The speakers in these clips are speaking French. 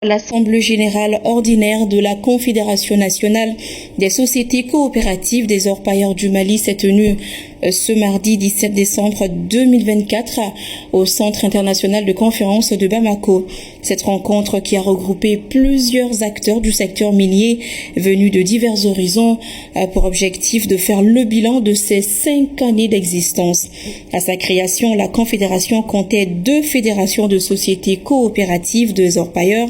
L'Assemblée générale ordinaire de la Confédération nationale des sociétés coopératives des orpailleurs du Mali s'est tenue ce mardi 17 décembre 2024 au Centre international de conférences de Bamako. Cette rencontre qui a regroupé plusieurs acteurs du secteur minier venus de divers horizons a pour objectif de faire le bilan de ces 5 années d'existence. À sa création, la Confédération comptait 2 fédérations de sociétés coopératives des orpailleurs,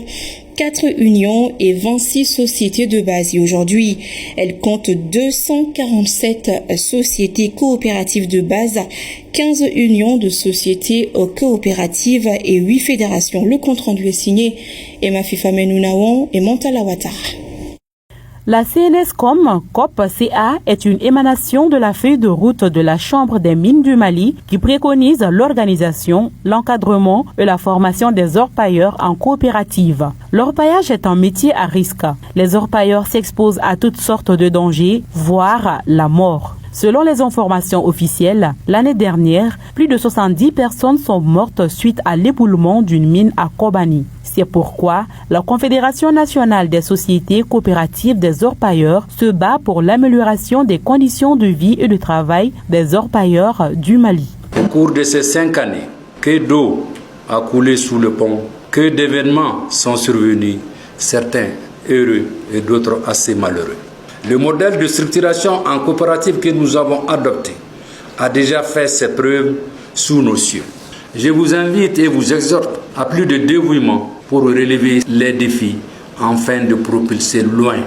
4 unions et 26 sociétés de base. Et aujourd'hui, elle compte 247 sociétés coopératives de base, 15 unions de sociétés coopératives et 8 fédérations. Le compte rendu est signé Emma Fifamenou Nawon et Montala Ouattara. La CNSCOM COP-CA est une émanation de la feuille de route de la Chambre des mines du Mali qui préconise l'organisation, l'encadrement et la formation des orpailleurs en coopérative. L'orpaillage est un métier à risque. Les orpailleurs s'exposent à toutes sortes de dangers, voire la mort. Selon les informations officielles, l'année dernière, plus de 70 personnes sont mortes suite à l'éboulement d'une mine à Kobani. C'est pourquoi la Confédération nationale des sociétés coopératives des orpailleurs se bat pour l'amélioration des conditions de vie et de travail des orpailleurs du Mali. Au cours de ces 5 années, que d'eau a coulé sous le pont, que d'événements sont survenus, certains heureux et d'autres assez malheureux. Le modèle de structuration en coopérative que nous avons adopté a déjà fait ses preuves sous nos cieux. Je vous invite et vous exhorte à plus de dévouement pour relever les défis afin de propulser loin,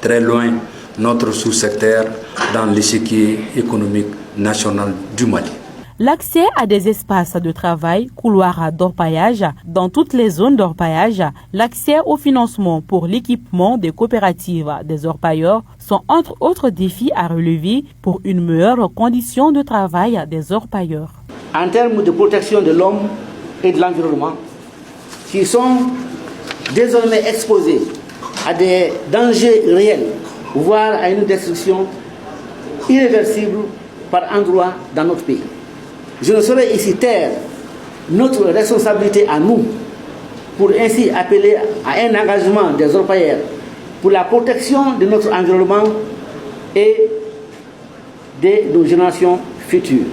très loin, notre sous-secteur dans l'échiquier économique national du Mali. L'accès à des espaces de travail, couloirs d'orpaillage dans toutes les zones d'orpaillage, l'accès au financement pour l'équipement des coopératives des orpailleurs sont entre autres défis à relever pour une meilleure condition de travail des orpailleurs. En termes de protection de l'homme et de l'environnement, qui sont désormais exposés à des dangers réels, voire à une destruction irréversible par endroits dans notre pays. Je ne saurais ici taire notre responsabilité à nous pour ainsi appeler à un engagement des orpailleurs pour la protection de notre environnement et de nos générations futures.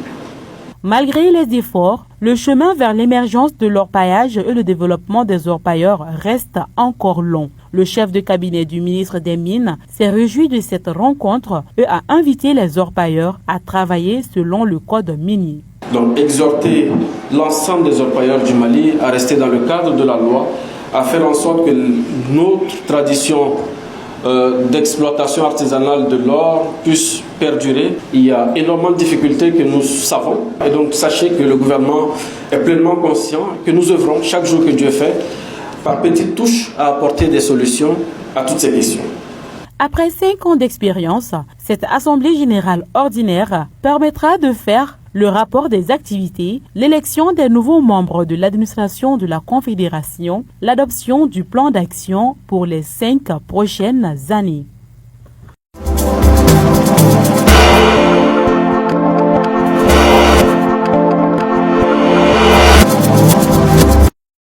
Malgré les efforts, le chemin vers l'émergence de l'orpaillage et le développement des orpailleurs reste encore long. Le chef de cabinet du ministre des Mines s'est réjoui de cette rencontre et a invité les orpailleurs à travailler selon le code minier. Donc exhorter l'ensemble des orpailleurs du Mali à rester dans le cadre de la loi, à faire en sorte que notre tradition d'exploitation artisanale de l'or puisse perdurer. Il y a énormément de difficultés que nous savons. Et donc sachez que le gouvernement est pleinement conscient que nous œuvrons chaque jour que Dieu fait par petites touches à apporter des solutions à toutes ces questions. Après 5 ans d'expérience, cette Assemblée générale ordinaire permettra de faire le rapport des activités, l'élection des nouveaux membres de l'administration de la Confédération, l'adoption du plan d'action pour les 5 prochaines années.